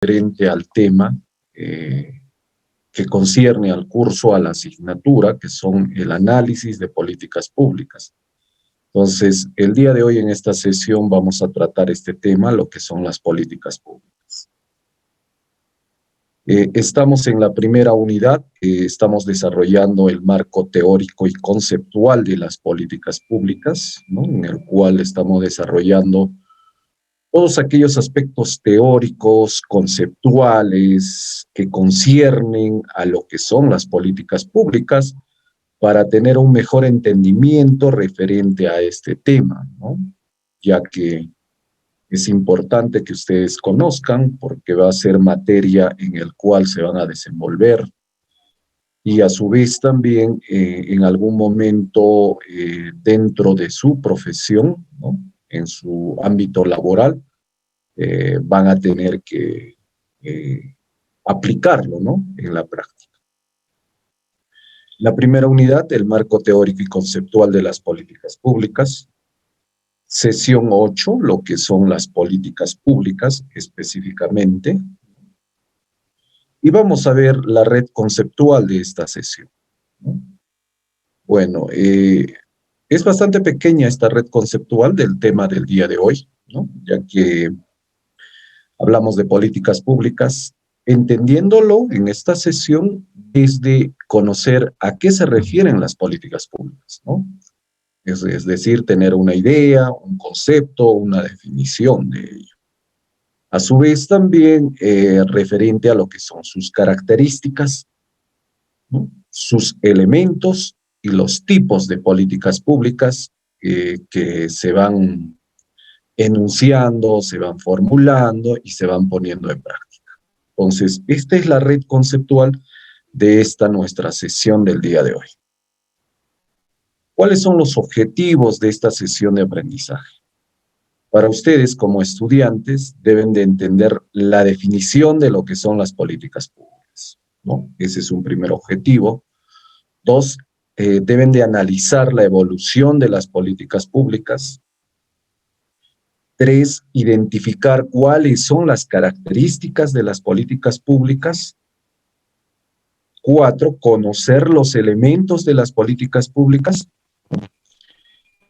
referente al tema que concierne al curso, a la asignatura, que son el análisis de políticas públicas. Entonces, el día de hoy en esta sesión vamos a tratar este tema, lo que son las políticas públicas. Estamos en la primera unidad, estamos desarrollando el marco teórico y conceptual de las políticas públicas, ¿no? En el cual estamos desarrollando todos aquellos aspectos teóricos, conceptuales, que conciernen a lo que son las políticas públicas para tener un mejor entendimiento referente a este tema, ¿no? Ya que es importante que ustedes conozcan porque va a ser materia en el cual se van a desenvolver y a su vez también en algún momento dentro de su profesión, ¿no? En su ámbito laboral, van a tener que aplicarlo, ¿no? En la práctica. La primera unidad, el marco teórico y conceptual de las políticas públicas. Sesión 8, lo que son las políticas públicas específicamente. Y vamos a ver la red conceptual de esta sesión, ¿no? Bueno, es bastante pequeña esta red conceptual del tema del día de hoy, ¿no? Ya que hablamos de políticas públicas, entendiéndolo en esta sesión desde conocer a qué se refieren las políticas públicas, ¿no? Es decir, tener una idea, un concepto, una definición de ello. A su vez también referente a lo que son sus características, ¿no? Sus elementos y los tipos de políticas públicas que se van enunciando, se van formulando y se van poniendo en práctica. Entonces, esta es la red conceptual de esta nuestra sesión del día de hoy. ¿Cuáles son los objetivos de esta sesión de aprendizaje? Para ustedes, como estudiantes, deben de entender la definición de lo que son las políticas públicas, ¿no? Ese es un primer objetivo. 2, deben de analizar la evolución de las políticas públicas. 3, identificar cuáles son las características de las políticas públicas. 4, conocer los elementos de las políticas públicas.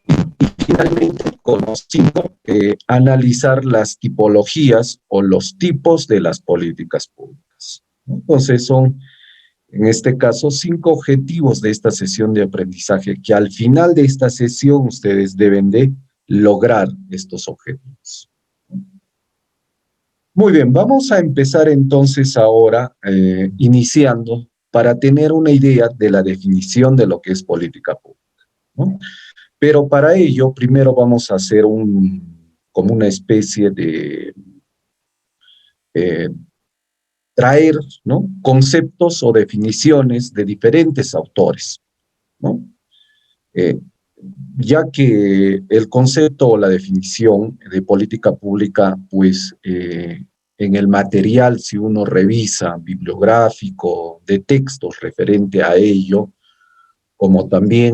Y finalmente, con los 5, analizar las tipologías o los tipos de las políticas públicas. Entonces son, en este caso, 5 objetivos de esta sesión de aprendizaje que al final de esta sesión ustedes deben de lograr estos objetivos. Muy bien, vamos a empezar entonces ahora iniciando para tener una idea de la definición de lo que es política pública, ¿no? Pero para ello, primero vamos a hacer como una especie de traer, ¿no? Conceptos o definiciones de diferentes autores, ¿no? Ya que el concepto o la definición de política pública, pues en el material, si uno revisa bibliográfico de textos referente a ello, como también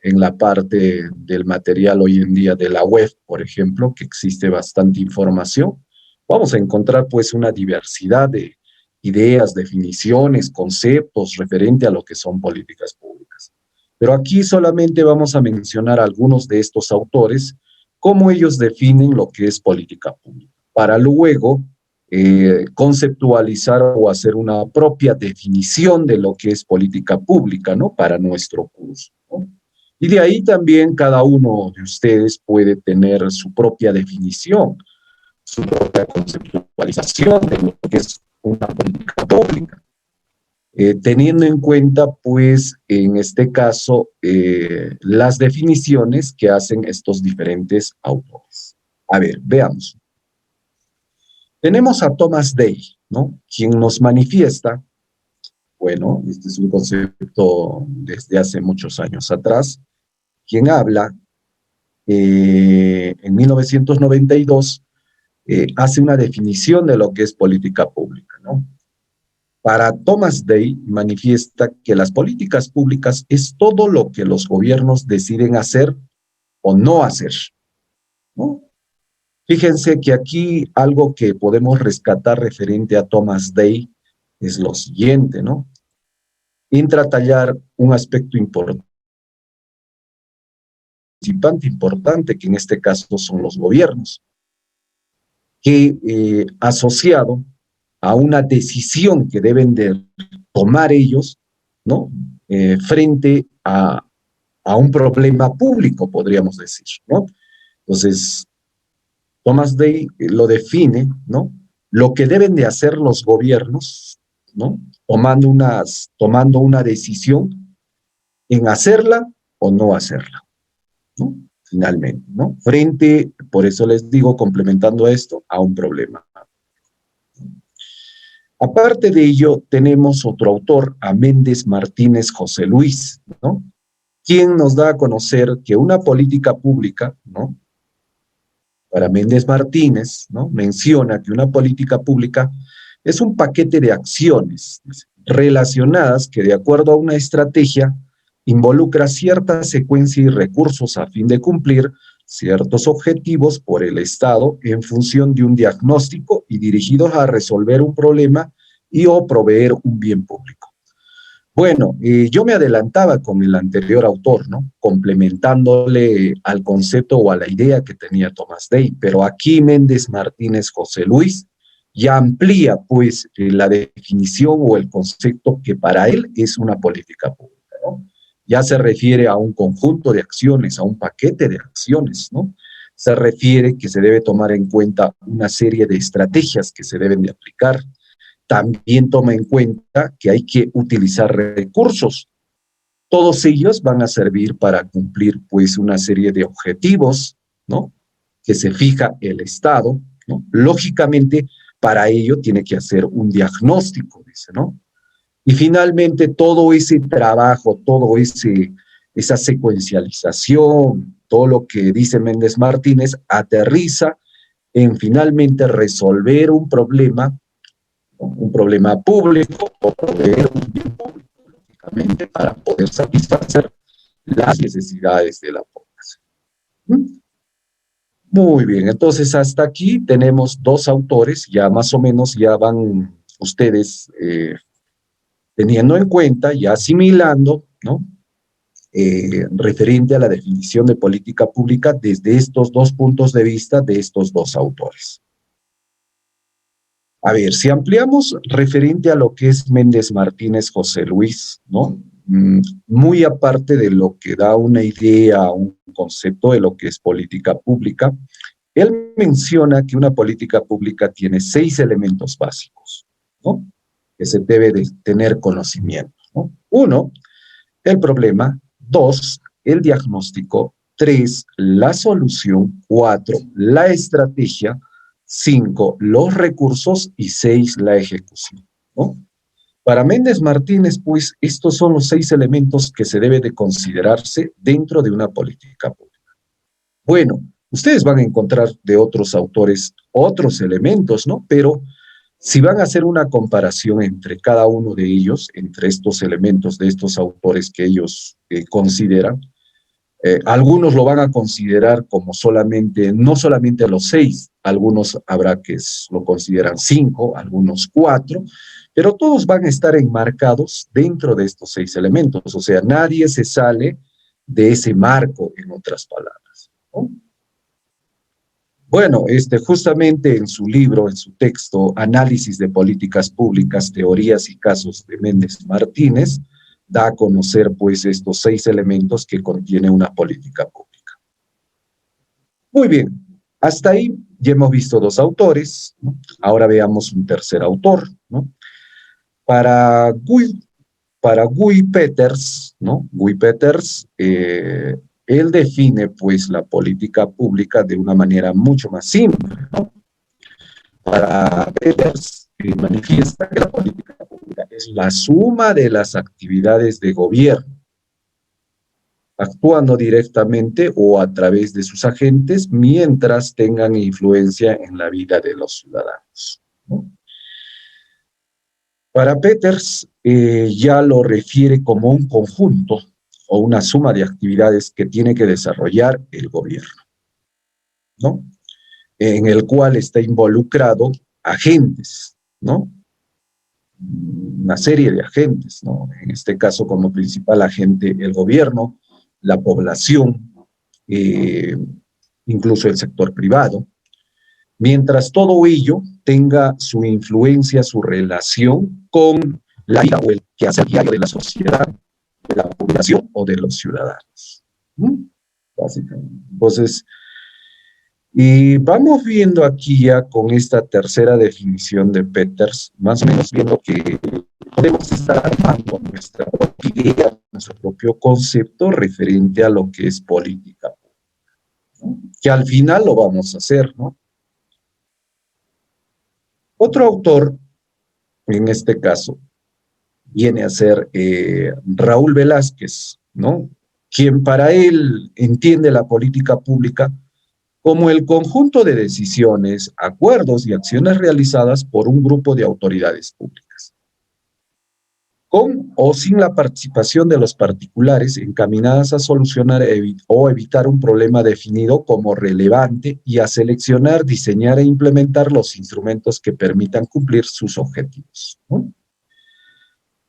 en la parte del material hoy en día de la web, por ejemplo, que existe bastante información, vamos a encontrar pues una diversidad de ideas, definiciones, conceptos referente a lo que son políticas públicas. Pero aquí solamente vamos a mencionar algunos de estos autores, cómo ellos definen lo que es política pública, para luego conceptualizar o hacer una propia definición de lo que es política pública, ¿no? Para nuestro curso, ¿no? Y de ahí también cada uno de ustedes puede tener su propia definición, su propia conceptualización de lo que es una política pública. Teniendo en cuenta, pues, en este caso, las definiciones que hacen estos diferentes autores. A ver, veamos. Tenemos a Thomas Day, ¿no? Quien nos manifiesta, bueno, este es un concepto desde hace muchos años atrás, quien habla, en 1992, hace una definición de lo que es política pública, ¿no? Para Thomas Day manifiesta que las políticas públicas es todo lo que los gobiernos deciden hacer o no hacer, ¿no? Fíjense que aquí algo que podemos rescatar referente a Thomas Day es lo siguiente, ¿no? Entra a tallar un aspecto importante, que en este caso son los gobiernos, que asociado a una decisión que deben de tomar ellos, ¿no? Frente a un problema público, podríamos decir, ¿no? Entonces, Thomas Day lo define, ¿no? Lo que deben de hacer los gobiernos, ¿no? Tomando una decisión en hacerla o no hacerla, ¿no? Finalmente, ¿no? Frente, por eso les digo, complementando esto, a un problema. Aparte de ello, tenemos otro autor, a Méndez Martínez José Luis, ¿no? Quien nos da a conocer que una política pública, ¿no? Para Méndez Martínez, ¿no? Menciona que una política pública es un paquete de acciones relacionadas que, de acuerdo a una estrategia, involucra cierta secuencia y recursos a fin de cumplir ciertos objetivos por el Estado en función de un diagnóstico y dirigidos a resolver un problema y o proveer un bien público. Bueno, yo me adelantaba con el anterior autor, ¿no? Complementándole al concepto o a la idea que tenía Thomas Day, pero aquí Méndez Martínez José Luis ya amplía, pues, la definición o el concepto que para él es una política pública, ¿no? Ya se refiere a un conjunto de acciones, a un paquete de acciones, ¿no? Se refiere que se debe tomar en cuenta una serie de estrategias que se deben de aplicar. También toma en cuenta que hay que utilizar recursos. Todos ellos van a servir para cumplir, pues, una serie de objetivos, ¿no? Que se fija el Estado, ¿no? Lógicamente, para ello tiene que hacer un diagnóstico, dice, ¿no? Y finalmente, todo ese trabajo, esa secuencialización, todo lo que dice Méndez Martínez, aterriza en finalmente resolver un problema público o proveer un bien público, lógicamente, para poder satisfacer las necesidades de la población. Muy bien, entonces hasta aquí tenemos dos autores, ya más o menos ya van ustedes teniendo en cuenta, ya asimilando, ¿no? Referente a la definición de política pública desde estos dos puntos de vista de estos dos autores. A ver, si ampliamos referente a lo que es Méndez Martínez José Luis, ¿no? Muy aparte de lo que da una idea, un concepto de lo que es política pública, él menciona que una política pública tiene 6 elementos básicos, ¿no? Que se debe de tener conocimiento, ¿no? 1, el problema. 2, el diagnóstico. 3, la solución. 4, la estrategia. 5, los recursos. Y 6, la ejecución, ¿no? Para Méndez Martínez, pues, estos son los 6 elementos que se debe de considerarse dentro de una política pública. Bueno, ustedes van a encontrar de otros autores otros elementos, ¿no? Pero si van a hacer una comparación entre cada uno de ellos, entre estos elementos de estos autores que ellos consideran, algunos lo van a considerar como solamente, no solamente los 6, algunos habrá que lo consideran 5, algunos 4, pero todos van a estar enmarcados dentro de estos 6 elementos, o sea, nadie se sale de ese marco, en otras palabras, ¿no? Bueno, justamente en su libro, en su texto, Análisis de Políticas Públicas, Teorías y Casos de Méndez Martínez, da a conocer, pues, estos 6 elementos que contiene una política pública. Muy bien, hasta ahí ya hemos visto 2 autores, ¿no? Ahora veamos un tercer autor, ¿no? Para Guy Peters, ¿no? Guy Peters, él define, pues, la política pública de una manera mucho más simple, ¿no? Para Peters, manifiesta que la política pública es la suma de las actividades de gobierno, actuando directamente o a través de sus agentes mientras tengan influencia en la vida de los ciudadanos, ¿no? Para Peters, ya lo refiere como un conjunto o una suma de actividades que tiene que desarrollar el gobierno, ¿no? en el cual está involucrado agentes, ¿no? Una serie de agentes, ¿no? En este caso, como principal agente, el gobierno, la población, incluso el sector privado, mientras todo ello tenga su influencia, su relación con la vida o el quehacer diario de la sociedad, de la población o de los ciudadanos. ¿Mm? Básicamente. Entonces, y vamos viendo aquí ya con esta tercera definición de Peters, más o menos viendo que podemos estar armando nuestra propia idea, nuestro propio concepto referente a lo que es política, ¿no? Que al final lo vamos a hacer, ¿no? Otro autor, en este caso, viene a ser Raúl Velázquez, ¿no? Quien para él entiende la política pública como el conjunto de decisiones, acuerdos y acciones realizadas por un grupo de autoridades públicas, con o sin la participación de los particulares encaminadas a solucionar o evitar un problema definido como relevante y a seleccionar, diseñar e implementar los instrumentos que permitan cumplir sus objetivos, ¿no?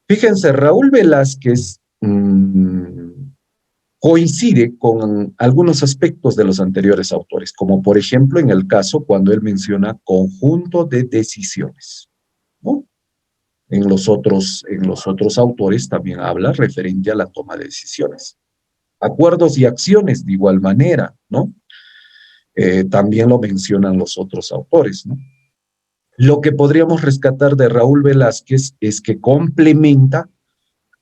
Fíjense, Raúl Velázquez coincide con algunos aspectos de los anteriores autores, como por ejemplo en el caso cuando él menciona conjunto de decisiones, ¿no? En los otros autores también habla referente a la toma de decisiones. Acuerdos y acciones de igual manera, ¿no? También lo mencionan los otros autores, ¿no? Lo que podríamos rescatar de Raúl Velázquez es que complementa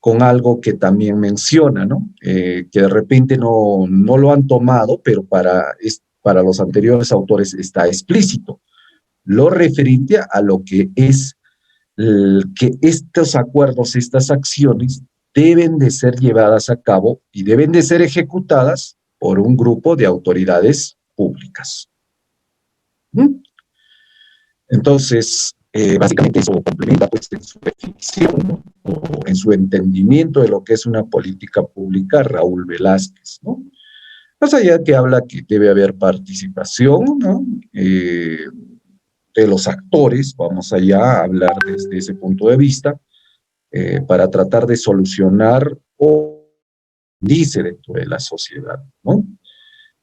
con algo que también menciona, ¿no? Que de repente no lo han tomado, pero para los anteriores autores está explícito. Lo referente a lo que es que estos acuerdos, estas acciones, deben de ser llevadas a cabo y deben de ser ejecutadas por un grupo de autoridades públicas. ¿Mm? Entonces, básicamente eso complementa pues, en su definición, ¿no? O en su entendimiento de lo que es una política pública, Raúl Velázquez, ¿no? Más allá que habla que debe haber participación, ¿no? De los actores, vamos allá a hablar desde ese punto de vista, para tratar de solucionar o dice dentro de la sociedad, ¿no?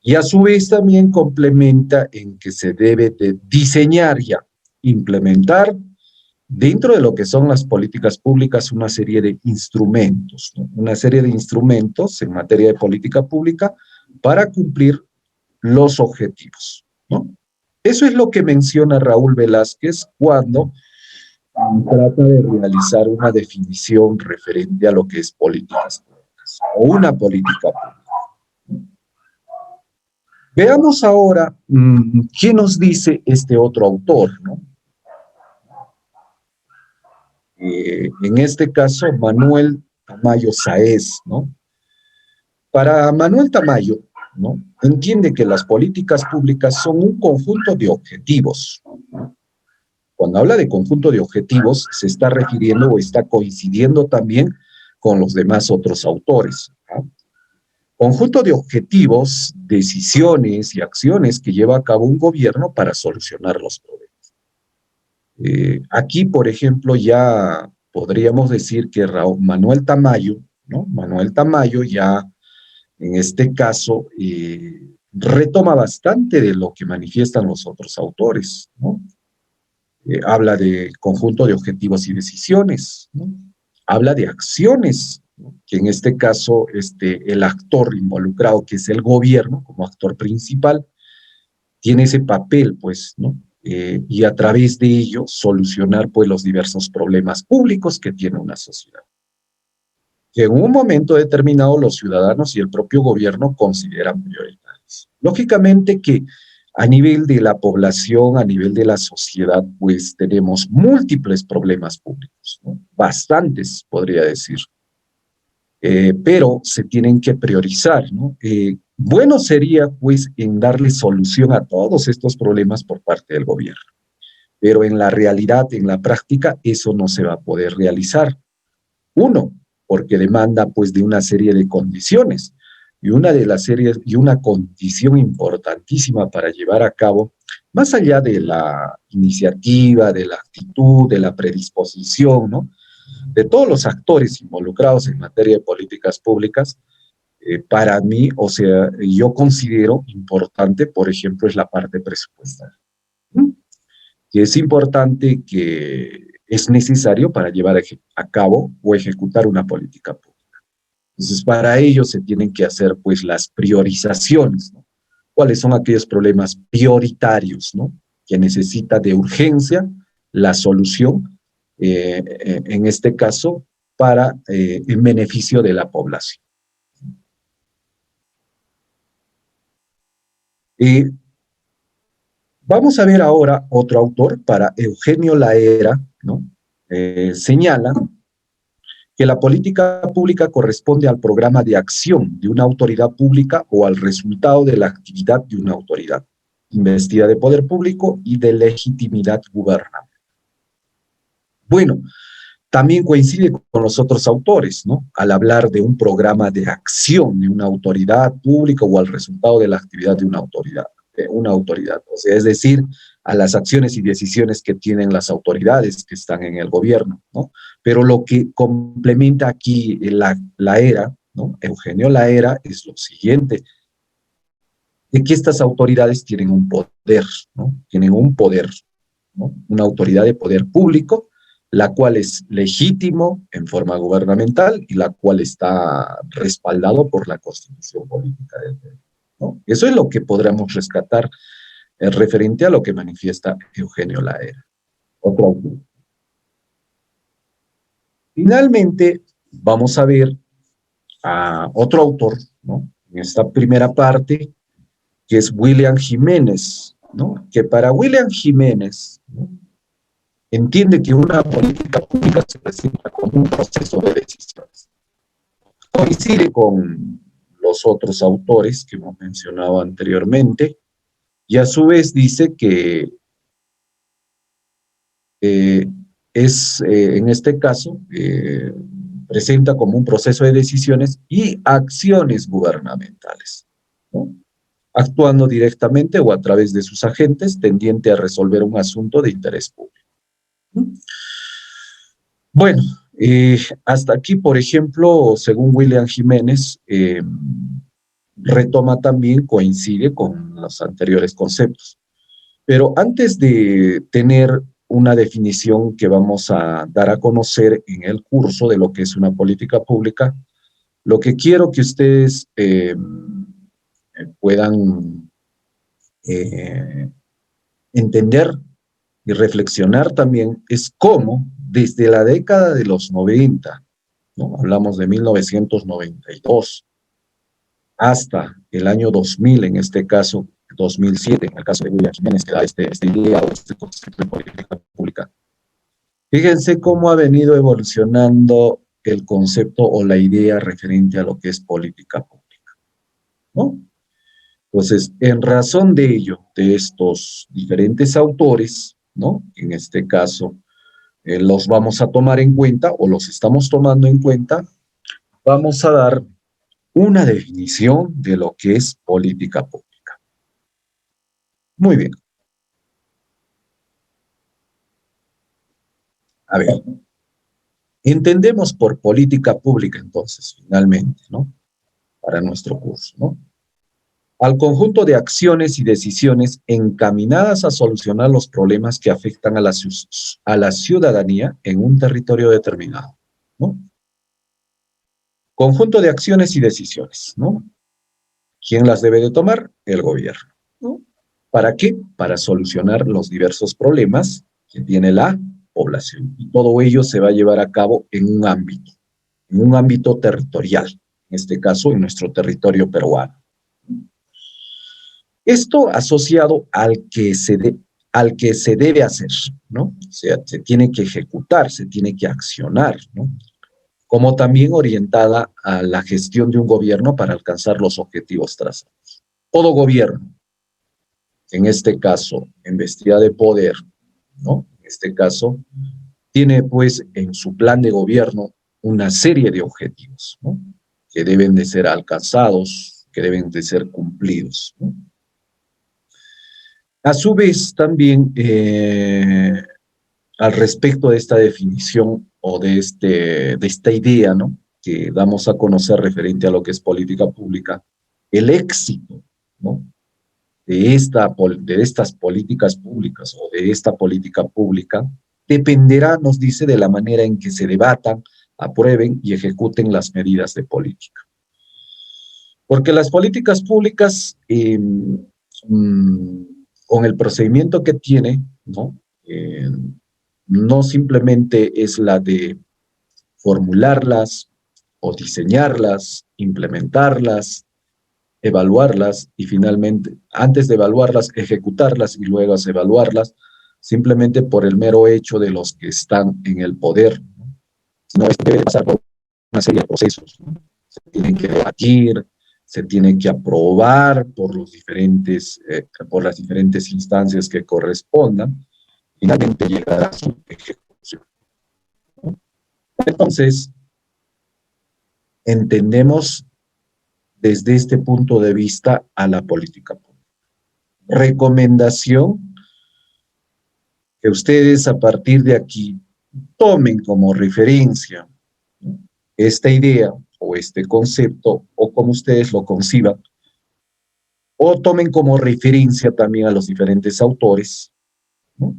Y a su vez también complementa en que se debe de diseñar ya, implementar dentro de lo que son las políticas públicas una serie de instrumentos, ¿no? Una serie de instrumentos en materia de política pública para cumplir los objetivos, ¿no? Eso es lo que menciona Raúl Velázquez cuando trata de realizar una definición referente a lo que es políticas públicas o una política pública. Veamos ahora qué nos dice este otro autor, ¿no? En este caso, Manuel Tamayo Sáez, ¿no? Para Manuel Tamayo, ¿no? Entiende que las políticas públicas son un conjunto de objetivos, ¿no? Cuando habla de conjunto de objetivos, se está refiriendo o está coincidiendo también con los demás otros autores, ¿no? Conjunto de objetivos, decisiones y acciones que lleva a cabo un gobierno para solucionar los problemas. Aquí, por ejemplo, ya podríamos decir que Manuel Tamayo, ¿no? Manuel Tamayo ya, en este caso, retoma bastante de lo que manifiestan los otros autores, ¿no? Habla de conjunto de objetivos y decisiones, ¿no? Habla de acciones, ¿no? Que en este caso el actor involucrado, que es el gobierno como actor principal, tiene ese papel, pues, ¿no? Y a través de ello solucionar, pues, los diversos problemas públicos que tiene una sociedad, que en un momento determinado los ciudadanos y el propio gobierno consideran prioritarios. Lógicamente que a nivel de la población, a nivel de la sociedad, pues tenemos múltiples problemas públicos, ¿no? Bastantes, podría decir. Pero se tienen que priorizar, ¿no? Bueno sería, pues, en darle solución a todos estos problemas por parte del gobierno, pero en la realidad, en la práctica, eso no se va a poder realizar. Uno, porque demanda, pues, de una serie de condiciones, y una condición importantísima para llevar a cabo más allá de la iniciativa, de la actitud, de la predisposición, ¿no?, de todos los actores involucrados en materia de políticas públicas, para mí, o sea, yo considero importante, por ejemplo, es la parte presupuestal, ¿no?, que es importante, que es necesario para llevar a cabo o ejecutar una política pública. Entonces, para ello se tienen que hacer, pues, las priorizaciones, ¿no? ¿Cuáles son aquellos problemas prioritarios, ¿no?, que necesita de urgencia la solución, en este caso, para en beneficio de la población? Eh, Vamos a ver ahora otro autor, para Eugenio Laera, ¿no? Señala que la política pública corresponde al programa de acción de una autoridad pública o al resultado de la actividad de una autoridad, investida de poder público y de legitimidad gubernamental. Bueno, también coincide con los otros autores, ¿no?, al hablar de un programa de acción de una autoridad pública o al resultado de la actividad de una autoridad, o sea, es decir, a las acciones y decisiones que tienen las autoridades que están en el gobierno, ¿no? Pero lo que complementa aquí la era, ¿no?, Eugenio Laera, es lo siguiente, de que estas autoridades tienen un poder, ¿no?, tienen un poder, ¿no?, una autoridad de poder público, la cual es legítimo en forma gubernamental y la cual está respaldado por la Constitución Política del Perú, ¿no? Eso es lo que podríamos rescatar, referente a lo que manifiesta Eugenio Laera. Otro autor. Finalmente, vamos a ver a otro autor, ¿no?, en esta primera parte, que es William Jiménez, ¿no?, que para William Jiménez, ¿no?, entiende que una política pública se presenta como un proceso de decisiones. Coincide con los otros autores que hemos mencionado anteriormente, y a su vez dice que eh, en este caso, presenta como un proceso de decisiones y acciones gubernamentales, ¿no?, actuando directamente o a través de sus agentes, tendiente a resolver un asunto de interés público. Bueno, hasta aquí, por ejemplo, según William Jiménez, retoma también, coincide con los anteriores conceptos. Pero antes de tener una definición que vamos a dar a conocer en el curso de lo que es una política pública, lo que quiero que ustedes puedan eh, entender y reflexionar también es cómo desde la década de los 90, ¿no?, hablamos de 1992, hasta el año 2000, en este caso 2007, en el caso de William Jiménez, que da esta idea o este concepto de política pública. Fíjense cómo ha venido evolucionando el concepto o la idea referente a lo que es política pública, ¿no? Entonces, en razón de ello, de estos diferentes autores, ¿no?, en este caso, los vamos a tomar en cuenta o los estamos tomando en cuenta, vamos a dar una definición de lo que es política pública. Muy bien. A ver, entendemos por política pública entonces, finalmente, ¿no?, para nuestro curso, ¿no?, al conjunto de acciones y decisiones encaminadas a solucionar los problemas que afectan a la ciudadanía en un territorio determinado, ¿no? Conjunto de acciones y decisiones, ¿no? ¿Quién las debe de tomar? El gobierno, ¿no? ¿Para qué? Para solucionar los diversos problemas que tiene la población. Y todo ello se va a llevar a cabo en un ámbito territorial, en este caso en nuestro territorio peruano. Esto asociado al que se debe hacer, ¿no? O sea, se tiene que ejecutar, se tiene que accionar, ¿no? Como también orientada a la gestión de un gobierno para alcanzar los objetivos trazados. Todo gobierno, en este caso, investida de poder, ¿no?, en este caso, tiene pues en su plan de gobierno una serie de objetivos, ¿no?, que deben de ser alcanzados, que deben de ser cumplidos, ¿no? A su vez, también, al respecto de esta definición o de esta idea, ¿no?, que damos a conocer referente a lo que es política pública, el éxito, ¿no?, de estas políticas públicas o de esta política pública dependerá, nos dice, de la manera en que se debatan, aprueben y ejecuten las medidas de política. Porque las políticas públicas, con el procedimiento que tiene, ¿no?, no simplemente es la de formularlas o diseñarlas, implementarlas, evaluarlas y finalmente, antes de evaluarlas, ejecutarlas y luego evaluarlas, simplemente por el mero hecho de los que están en el poder, ¿no? Sino esto debe pasar por una serie de procesos, ¿no? Se tienen que debatir, se tienen que aprobar por por las diferentes instancias que correspondan, finalmente llegará a su ejecución, ¿no? Entonces, entendemos desde este punto de vista a la política pública. Recomendación que ustedes a partir de aquí tomen como referencia, ¿no?, esta idea o este concepto o como ustedes lo conciban, o tomen como referencia también a los diferentes autores, ¿no?,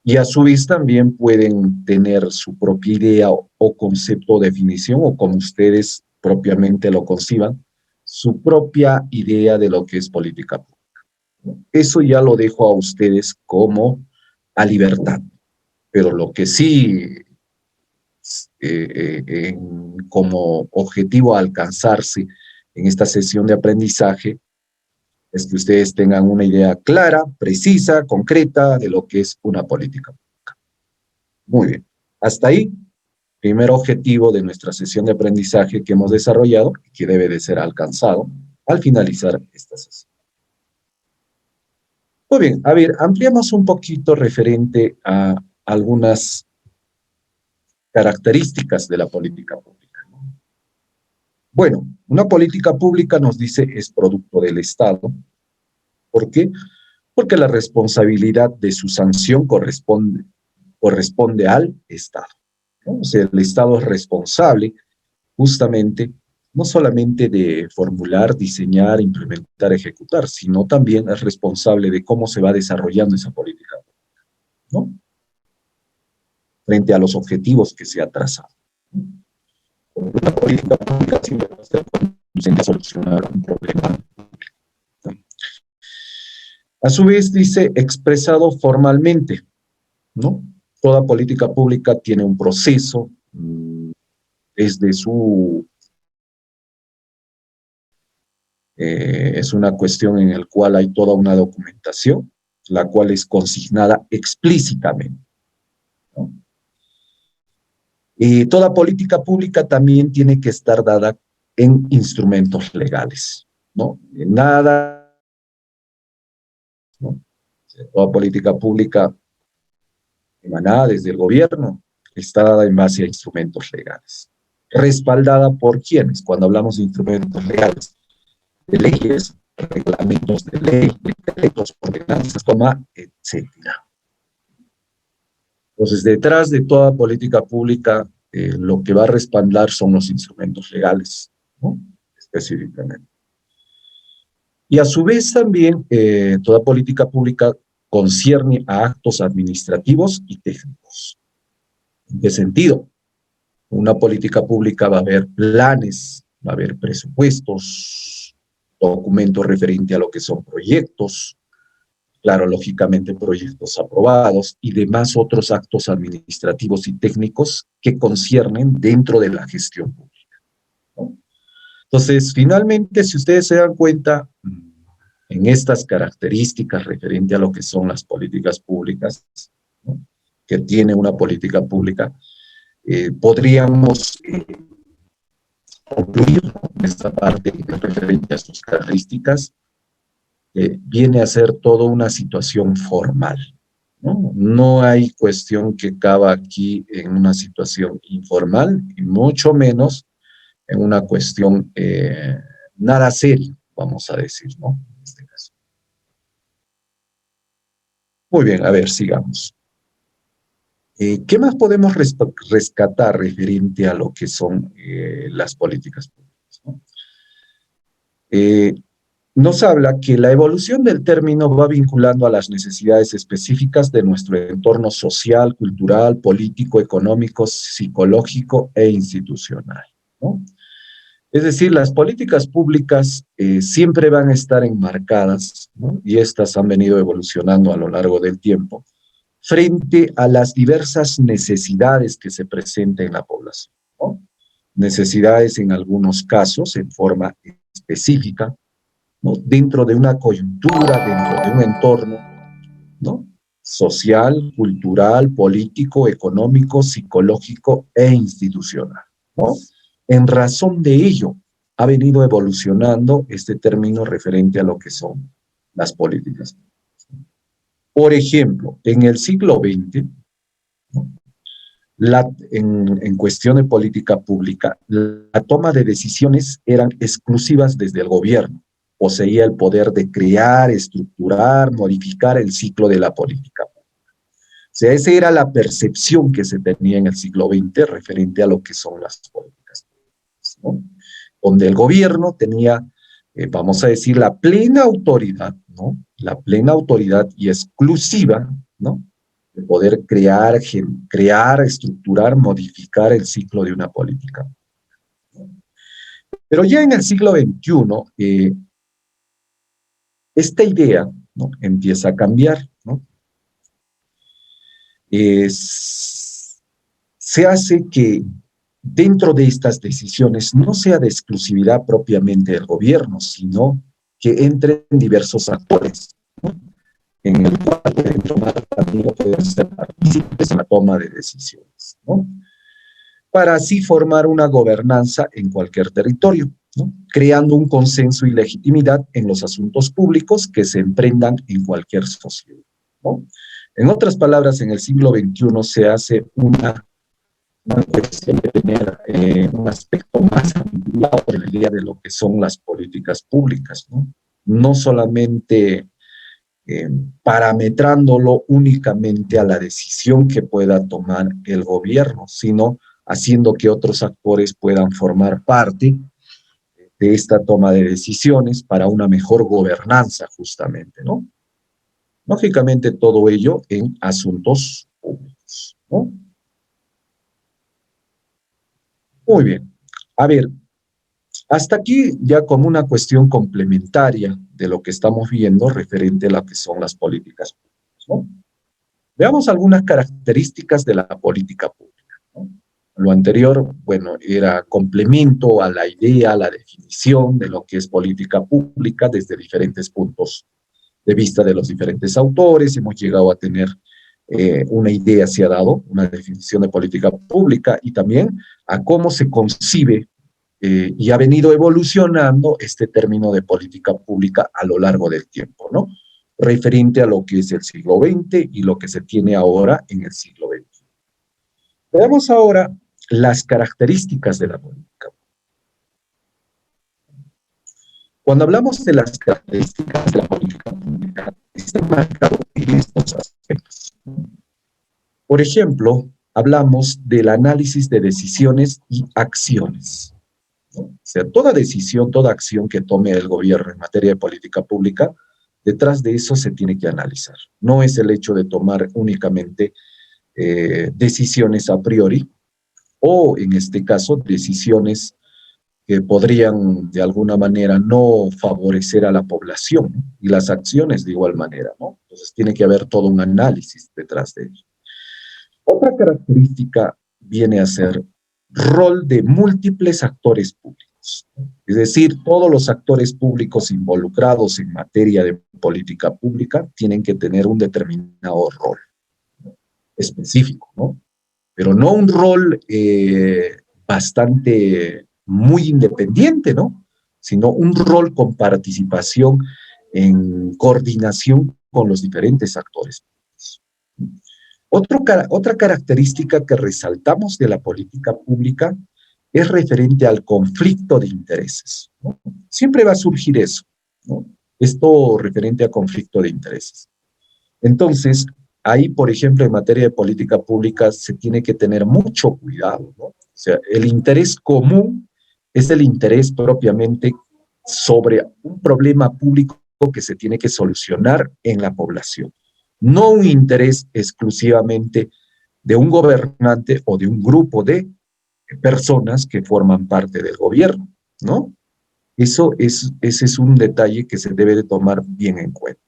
y a su vez también pueden tener su propia idea o concepto o definición, o como ustedes propiamente lo conciban, su propia idea de lo que es política pública, ¿no? Eso ya lo dejo a ustedes como a libertad, pero lo que sí, como objetivo a alcanzarse en esta sesión de aprendizaje, es que ustedes tengan una idea clara, precisa, concreta de lo que es una política pública. Muy bien. Hasta ahí, primer objetivo de nuestra sesión de aprendizaje que hemos desarrollado y que debe de ser alcanzado al finalizar esta sesión. Muy bien, a ver, ampliamos un poquito referente a algunas características de la política pública, ¿no? Bueno, una política pública, nos dice, es producto del Estado. ¿Por qué? Porque la responsabilidad de su sanción corresponde al Estado, ¿no? O sea, el Estado es responsable justamente no solamente de formular, diseñar, implementar, ejecutar, sino también es responsable de cómo se va desarrollando esa política, ¿no?, frente a los objetivos que se ha trazado. Una política pública siempre va a estar conduciendo a solucionar un problema. A su vez, dice, expresado formalmente, ¿no? Toda política pública tiene un proceso, desde es una cuestión en la cual hay toda una documentación, la cual es consignada explícitamente, ¿no? Y toda política pública también tiene que estar dada en instrumentos legales, ¿no? Nada, ¿no? Toda política pública emanada desde el gobierno está dada en base a instrumentos legales. ¿Respaldada por quiénes? Cuando hablamos de instrumentos legales, de leyes, reglamentos de ley, decretos, ordenanzas, etcétera. Entonces, detrás de toda política pública, lo que va a respaldar son los instrumentos legales, ¿no?, específicamente. Y a su vez también, toda política pública concierne a actos administrativos y técnicos. ¿En qué sentido? Una política pública va a haber planes, va a haber presupuestos, documentos referentes a lo que son proyectos, claro, lógicamente proyectos aprobados y demás otros actos administrativos y técnicos que conciernen dentro de la gestión pública, ¿no? Entonces, finalmente, si ustedes se dan cuenta, en estas características referente a lo que son las políticas públicas, ¿no?, que tiene una política pública, podríamos concluir esta parte referente a sus características, viene a ser toda una situación formal, ¿no? No hay cuestión que caba aquí en una situación informal, y mucho menos en una cuestión nada serio, vamos a decir, ¿no?, en este caso. Muy bien, a ver, sigamos. ¿Qué más podemos rescatar referente a lo que son las políticas públicas, ¿no? Eh, Nos habla que la evolución del término va vinculando a las necesidades específicas de nuestro entorno social, cultural, político, económico, psicológico e institucional, ¿no? Es decir, las políticas públicas siempre van a estar enmarcadas, ¿no? Y estas han venido evolucionando a lo largo del tiempo, frente a las diversas necesidades que se presentan en la población, ¿no? Necesidades en algunos casos en forma específica, ¿no? Dentro de una coyuntura, dentro de un entorno, ¿no? Social, cultural, político, económico, psicológico e institucional, ¿no? En razón de ello, ha venido evolucionando este término referente a lo que son las políticas. Por ejemplo, en el siglo XX, ¿no? En cuestión de política pública, la toma de decisiones eran exclusivas desde el gobierno. Poseía el poder de crear, estructurar, modificar el ciclo de la política. O sea, esa era la percepción que se tenía en el siglo XX referente a lo que son las políticas públicas, ¿no? Donde el gobierno tenía, vamos a decir, la plena autoridad, ¿no? La plena autoridad y exclusiva, ¿no? De poder crear, estructurar, modificar el ciclo de una política. Pero ya en el siglo XXI, esta idea, ¿no? Empieza a cambiar, ¿no? Se hace que dentro de estas decisiones no sea de exclusividad propiamente del gobierno, sino que entren diversos actores, ¿no? En el cual pueden tomar también pueden ser partícipes en la toma de decisiones, ¿no? Para así formar una gobernanza en cualquier territorio, ¿no? Creando un consenso y legitimidad en los asuntos públicos que se emprendan en cualquier sociedad, ¿no? En otras palabras, en el siglo XXI se hace una cuestión de tener un aspecto más ampliado de la idea de lo que son las políticas públicas, ¿no? No solamente parametrándolo únicamente a la decisión que pueda tomar el gobierno, sino haciendo que otros actores puedan formar parte de esta toma de decisiones para una mejor gobernanza, justamente, ¿no? Lógicamente, todo ello en asuntos públicos, ¿no? Muy bien. A ver, hasta aquí ya como una cuestión complementaria de lo que estamos viendo referente a lo que son las políticas públicas, ¿no? Veamos algunas características de la política pública, ¿no? Lo anterior, bueno, era complemento a la idea, a la definición de lo que es política pública desde diferentes puntos de vista de los diferentes autores. Hemos llegado a tener una idea, se ha dado una definición de política pública y también a cómo se concibe y ha venido evolucionando este término de política pública a lo largo del tiempo, ¿no? Referente a lo que es el siglo XX y lo que se tiene ahora en el siglo XXI. Veamos ahora las características de la política. Cuando hablamos de las características de la política pública, está marcado en estos aspectos. Por ejemplo, hablamos del análisis de decisiones y acciones, ¿no? O sea, toda decisión, toda acción que tome el gobierno en materia de política pública, detrás de eso se tiene que analizar. No es el hecho de tomar únicamente decisiones a priori o, en este caso, decisiones que podrían de alguna manera no favorecer a la población, ¿no? Y las acciones de igual manera, ¿no? Entonces tiene que haber todo un análisis detrás de ello. Otra característica viene a ser rol de múltiples actores públicos. Es decir, todos los actores públicos involucrados en materia de política pública tienen que tener un determinado rol, ¿no? Específico, ¿no? Pero no un rol bastante muy independiente, ¿no? Sino un rol con participación en coordinación con los diferentes actores. Otra característica que resaltamos de la política pública es referente al conflicto de intereses, ¿no? Siempre va a surgir eso, ¿no? Esto referente a conflicto de intereses. Entonces, ahí, por ejemplo, en materia de política pública se tiene que tener mucho cuidado, ¿no? O sea, el interés común es el interés propiamente sobre un problema público que se tiene que solucionar en la población, no un interés exclusivamente de un gobernante o de un grupo de personas que forman parte del gobierno, ¿no? Ese es un detalle que se debe de tomar bien en cuenta.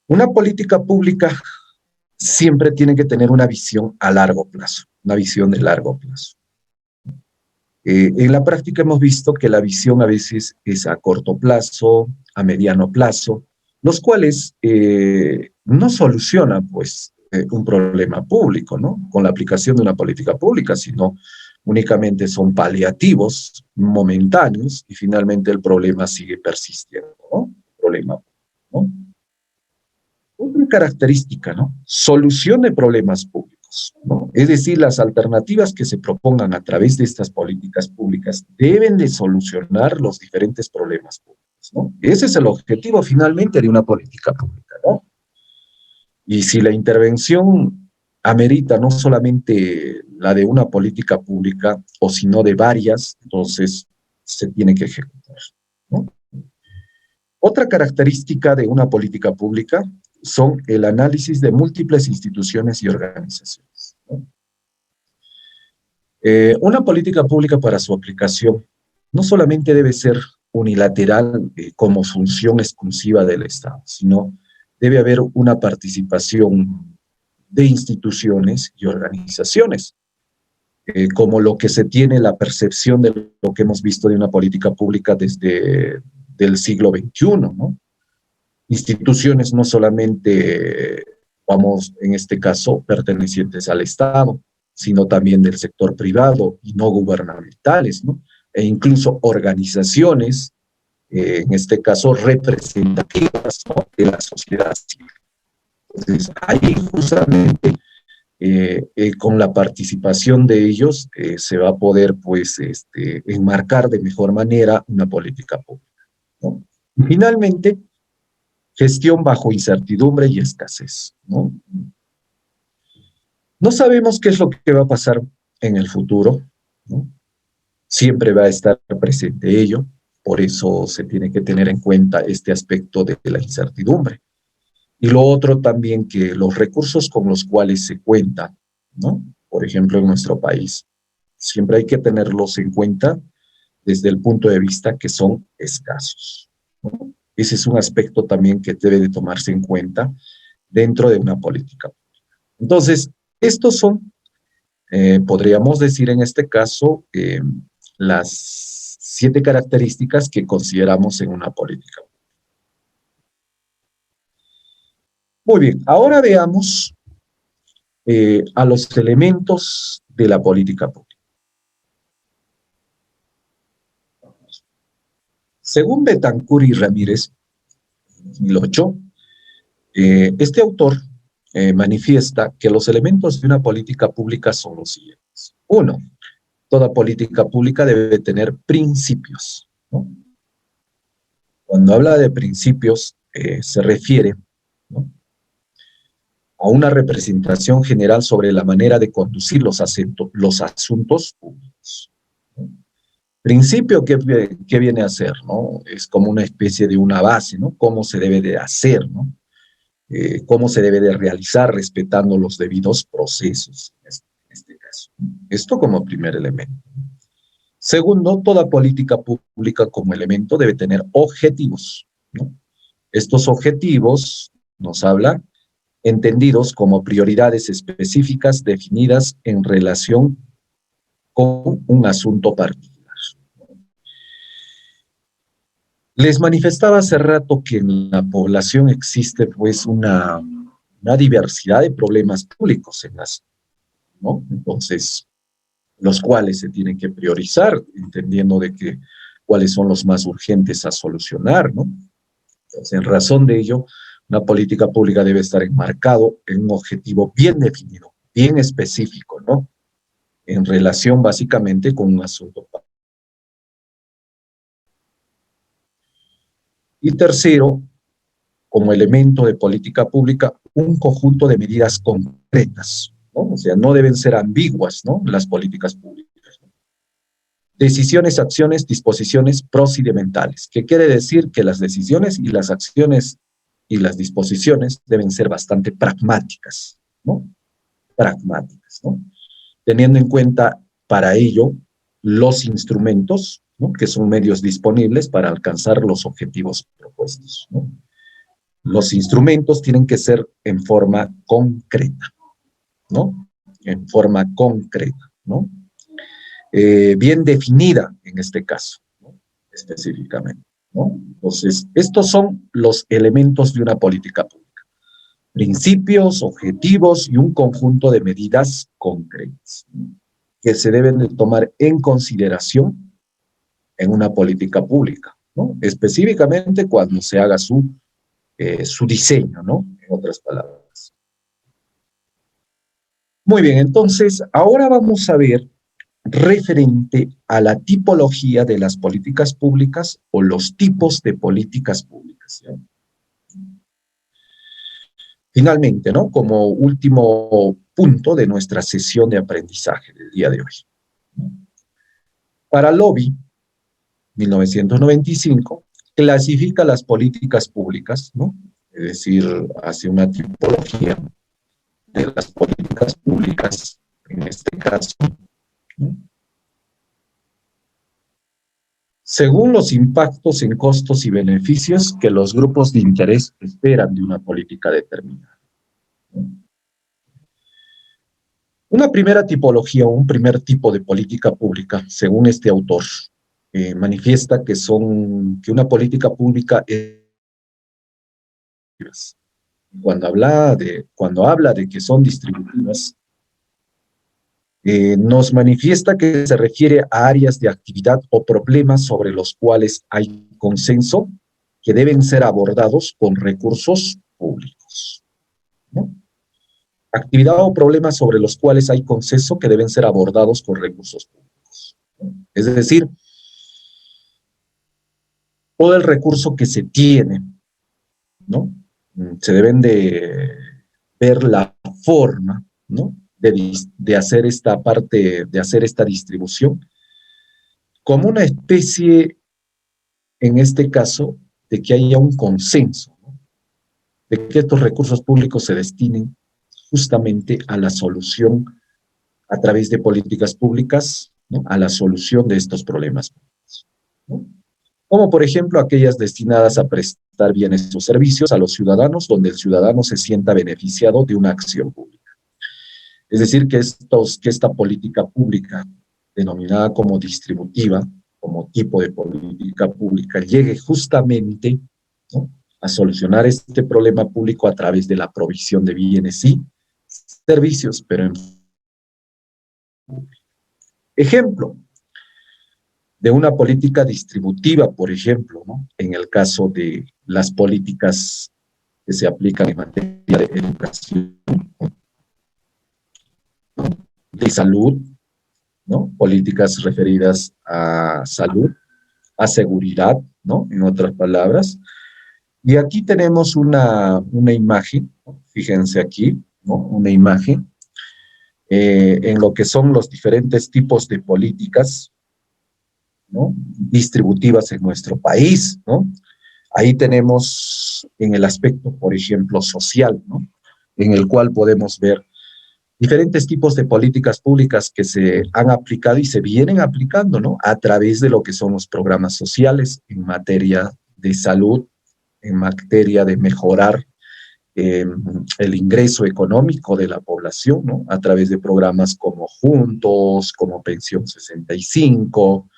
Una política pública siempre tiene que tener una visión a largo plazo, una visión de largo plazo. En la práctica hemos visto que la visión a veces es a corto plazo, a mediano plazo, los cuales no solucionan pues un problema público, ¿no? Con la aplicación de una política pública, sino únicamente son paliativos, momentáneos, y finalmente el problema sigue persistiendo, ¿no? Problema, ¿no? Otra característica, ¿no? Solución de problemas públicos, ¿no? Es decir, las alternativas que se propongan a través de estas políticas públicas deben de solucionar los diferentes problemas públicos, ¿no? Ese es el objetivo finalmente de una política pública, ¿no? Y si la intervención amerita no solamente la de una política pública, o sino de varias, entonces se tiene que ejecutar, ¿no? Otra característica de una política pública son el análisis de múltiples instituciones y organizaciones, ¿no? Una política pública para su aplicación no solamente debe ser unilateral como función exclusiva del Estado, sino debe haber una participación de instituciones y organizaciones, como lo que se tiene la percepción de lo que hemos visto de una política pública desde el siglo XXI, ¿no? Instituciones no solamente, vamos, en este caso, pertenecientes al Estado, sino también del sector privado y no gubernamentales, ¿no? E incluso organizaciones, en este caso representativas, ¿no? De la sociedad civil. Entonces, ahí justamente con la participación de ellos se va a poder, pues, enmarcar de mejor manera una política pública, ¿no? Y finalmente, gestión bajo incertidumbre y escasez, ¿no? No sabemos qué es lo que va a pasar en el futuro, ¿no? Siempre va a estar presente ello, por eso se tiene que tener en cuenta este aspecto de la incertidumbre. Y lo otro también, que los recursos con los cuales se cuenta, ¿no? Por ejemplo, en nuestro país, siempre hay que tenerlos en cuenta desde el punto de vista que son escasos, ¿no? Ese es un aspecto también que debe de tomarse en cuenta dentro de una política. Entonces, estos son, podríamos decir en este caso, las 7 características que consideramos en una política. Muy bien, ahora veamos a los elementos de la política pública. Según Betancourt y Ramírez, 2008, este autor manifiesta que los elementos de una política pública son los siguientes. Uno, toda política pública debe tener principios, ¿no? Cuando habla de principios, se refiere, ¿no?, a una representación general sobre la manera de conducir los asuntos públicos, ¿no? Principio, ¿qué viene a ser, no? Es como una especie de una base, ¿no? Cómo se debe de hacer, ¿no? Cómo se debe de realizar respetando los debidos procesos, en este caso. Esto como primer elemento. Segundo, toda política pública como elemento debe tener objetivos, ¿no? Estos objetivos nos habla entendidos como prioridades específicas definidas en relación con un asunto particular. Les manifestaba hace rato que en la población existe pues una diversidad de problemas públicos en las, ¿no? Entonces, los cuales se tienen que priorizar, entendiendo de que cuáles son los más urgentes a solucionar, ¿no? Entonces, en razón de ello, una política pública debe estar enmarcado en un objetivo bien definido, bien específico, ¿no? En relación básicamente con un asunto. Y tercero, como elemento de política pública un conjunto de medidas concretas, ¿no? O sea, no deben ser ambiguas, ¿no?, las políticas públicas. Decisiones, acciones, disposiciones procedimentales, que quiere decir que las decisiones y las acciones y las disposiciones deben ser bastante pragmáticas, ¿no? Pragmáticas, ¿no? Teniendo en cuenta para ello los instrumentos, ¿no?, que son medios disponibles para alcanzar los objetivos propuestos, ¿no? Los instrumentos tienen que ser en forma concreta, ¿no? En forma concreta, ¿no? Bien definida en este caso, ¿no?, específicamente, ¿no? Entonces, estos son los elementos de una política pública: principios, objetivos y un conjunto de medidas concretas, ¿no?, que se deben de tomar en consideración en una política pública, ¿no?, específicamente cuando se haga su diseño, ¿no?, en otras palabras. Muy bien, entonces, ahora vamos a ver referente a la tipología de las políticas públicas o los tipos de políticas públicas, ¿sí? Finalmente, ¿no?, como último punto de nuestra sesión de aprendizaje del día de hoy. Para Lobby, 1995, clasifica las políticas públicas, ¿no?, es decir, hace una tipología de las políticas públicas, en este caso, ¿no?, según los impactos en costos y beneficios que los grupos de interés esperan de una política determinada. Una primera tipología o un primer tipo de política pública, según este autor, manifiesta que una política pública es, cuando habla de que son distributivas, nos manifiesta que se refiere a áreas de actividad o problemas sobre los cuales hay consenso que deben ser abordados con recursos públicos, ¿no? Actividad o problemas sobre los cuales hay consenso que deben ser abordados con recursos públicos, ¿no? Es decir, todo el recurso que se tiene, ¿no?, se deben de ver la forma, ¿no?, de hacer esta parte, de hacer esta distribución como una especie, en este caso, de que haya un consenso, ¿no?, de que estos recursos públicos se destinen justamente a la solución, a través de políticas públicas, ¿no?, a la solución de estos problemas, ¿no?, como por ejemplo aquellas destinadas a prestar bienes o servicios a los ciudadanos, donde el ciudadano se sienta beneficiado de una acción pública. Es decir, que esta política pública, denominada como distributiva, como tipo de política pública, llegue justamente, ¿no?, a solucionar este problema público a través de la provisión de bienes y servicios, pero en ejemplo de una política distributiva, por ejemplo, ¿no?, en el caso de las políticas que se aplican en materia de educación, ¿no?, de salud, ¿no?, políticas referidas a salud, a seguridad, ¿no?, en otras palabras. Y aquí tenemos una imagen, ¿no?, fíjense aquí, ¿no?, una imagen en lo que son los diferentes tipos de políticas, ¿no?, distributivas en nuestro país, ¿no? Ahí tenemos en el aspecto, por ejemplo, social, ¿no?, en el cual podemos ver diferentes tipos de políticas públicas que se han aplicado y se vienen aplicando, ¿no?, a través de lo que son los programas sociales en materia de salud, en materia de mejorar el ingreso económico de la población, ¿no?, a través de programas como Juntos, como Pensión 65,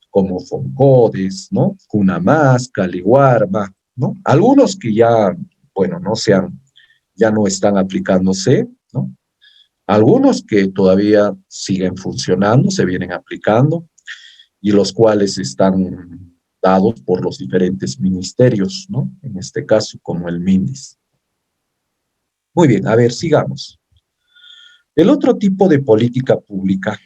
como Foncodes, ¿no?, Cuna Más, Caliwarma, ¿no?, algunos que ya, bueno, ya no están aplicándose, ¿no?, algunos que todavía siguen funcionando, se vienen aplicando, y los cuales están dados por los diferentes ministerios, ¿no?, en este caso, como el MINDIS. Muy bien, a ver, sigamos. El otro tipo de política pública,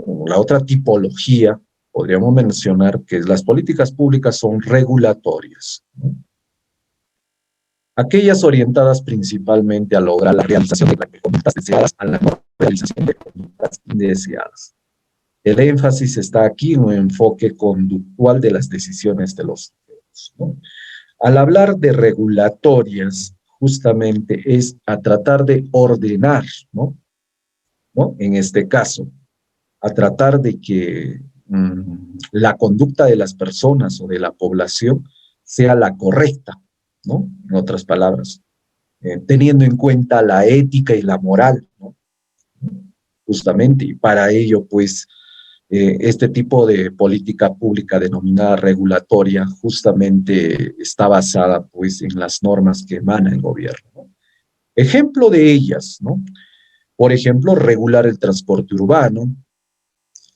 o la otra tipología, podríamos mencionar que las políticas públicas son regulatorias, ¿no? aquellas orientadas principalmente a lograr la realización de conductas deseadas a la no realización de conductas indeseadas. El énfasis está aquí en un enfoque conductual de las decisiones de los sujetos, ¿no? Al hablar de regulatorias, justamente es a tratar de ordenar, ¿no? En este caso, a tratar de que la conducta de las personas o de la población sea la correcta, ¿no? En otras palabras, teniendo en cuenta la ética y la moral, ¿no? Justamente, y para ello, pues, este tipo de política pública denominada regulatoria justamente está basada, pues, en las normas que emana el gobierno, ¿no? Ejemplo de ellas, ¿no? Por ejemplo, regular el transporte urbano,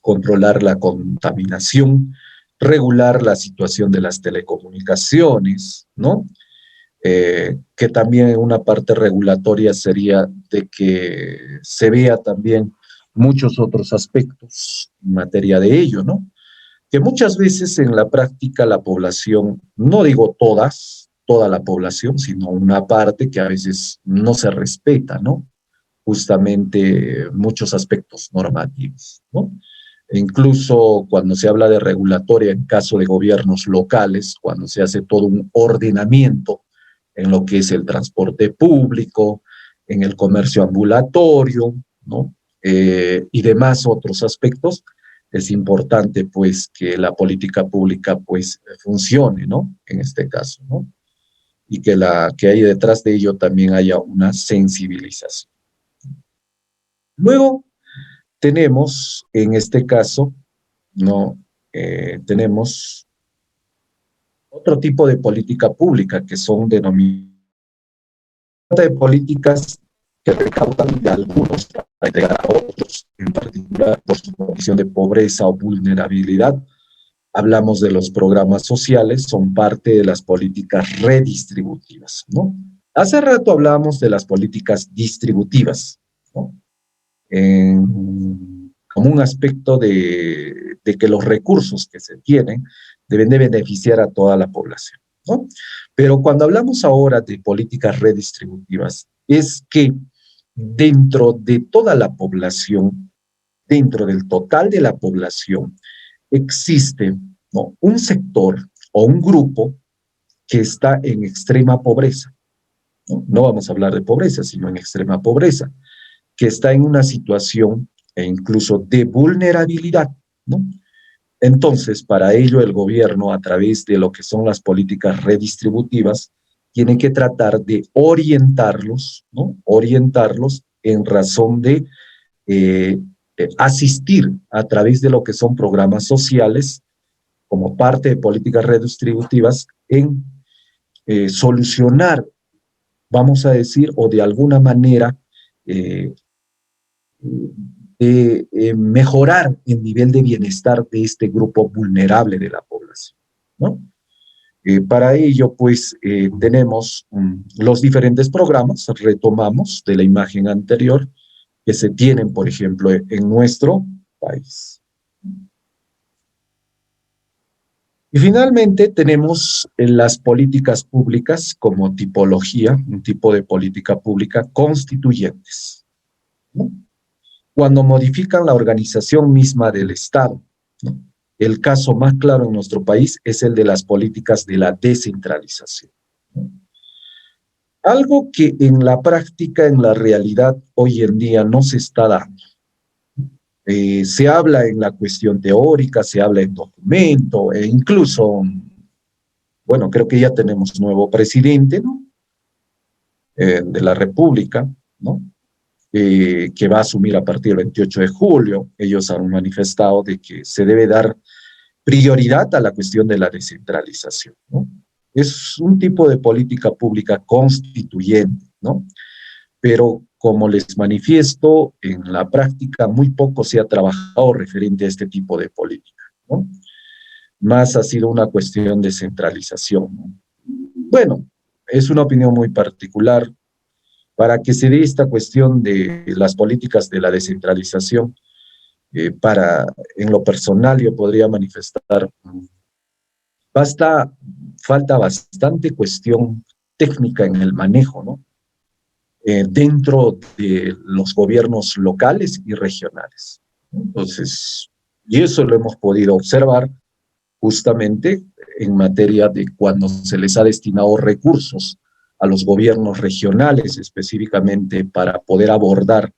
controlar la contaminación, regular la situación de las telecomunicaciones, ¿no? Que también una parte regulatoria sería de que se vea también muchos otros aspectos en materia de ello, ¿no? Que muchas veces en la práctica la población, no digo toda la población, sino una parte que a veces no se respeta, ¿no? Justamente muchos aspectos normativos, ¿no? E incluso cuando se habla de regulatoria en caso de gobiernos locales, cuando se hace todo un ordenamiento en lo que es el transporte público, en el comercio ambulatorio, ¿no? Y demás otros aspectos, es importante pues que la política pública pues funcione, ¿no? En este caso, ¿no? Y que hay detrás de ello también haya una sensibilización. Luego tenemos, en este caso, ¿no? Tenemos otro tipo de política pública que son denominadas de políticas que recaudan de algunos para entregar a otros, en particular por su condición de pobreza o vulnerabilidad. Hablamos de los programas sociales, son parte de las políticas redistributivas, ¿no? Hace rato hablábamos de las políticas distributivas, ¿no? Como un aspecto de que los recursos que se tienen deben de beneficiar a toda la población, ¿no? Pero cuando hablamos ahora de políticas redistributivas, es que dentro de toda la población, dentro del total de la población, existe, ¿no? Un sector o un grupo que está en extrema pobreza, ¿no? No vamos a hablar de pobreza, sino en extrema pobreza, que está en una situación e incluso de vulnerabilidad, ¿no? Entonces, para ello el gobierno, a través de lo que son las políticas redistributivas, tiene que tratar de orientarlos, ¿no? Orientarlos en razón de asistir a través de lo que son programas sociales como parte de políticas redistributivas en solucionar, vamos a decir, o de alguna manera eh, mejorar el nivel de bienestar de este grupo vulnerable de la población, ¿no? Para ello, pues, tenemos los diferentes programas, retomamos de la imagen anterior, que se tienen, por ejemplo, en nuestro país. Y finalmente tenemos las políticas públicas como tipología, un tipo de política pública constituyentes, ¿no? Cuando modifican la organización misma del Estado, ¿no? El caso más claro en nuestro país es el de las políticas de la descentralización, ¿no? Algo que en la práctica, en la realidad, hoy en día no se está dando. Se habla en la cuestión teórica, se habla en documento, e incluso, bueno, creo que ya tenemos nuevo presidente, ¿no? De la República, ¿no? Que va a asumir a partir del 28 de julio. Ellos han manifestado de que se debe dar prioridad a la cuestión de la descentralización, ¿no? Es un tipo de política pública constituyente, ¿no? Pero como les manifiesto, en la práctica muy poco se ha trabajado referente a este tipo de política, ¿no? Más ha sido una cuestión de centralización, ¿no? Bueno, es una opinión muy particular. Para que se dé esta cuestión de las políticas de la descentralización, en lo personal yo podría manifestar, falta bastante cuestión técnica en el manejo, ¿no? Dentro de los gobiernos locales y regionales. Entonces, y eso lo hemos podido observar justamente en materia de cuando se les ha destinado recursos a los gobiernos regionales específicamente para poder abordar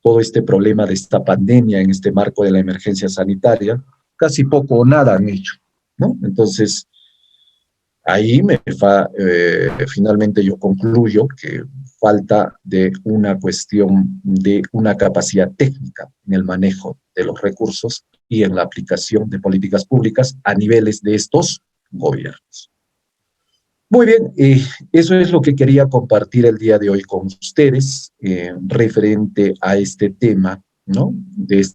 todo este problema de esta pandemia en este marco de la emergencia sanitaria, casi poco o nada han hecho, ¿no? Entonces, ahí finalmente yo concluyo que falta de una cuestión de una capacidad técnica en el manejo de los recursos y en la aplicación de políticas públicas a niveles de estos gobiernos. Muy bien, eso es lo que quería compartir el día de hoy con ustedes referente a este tema, ¿no? De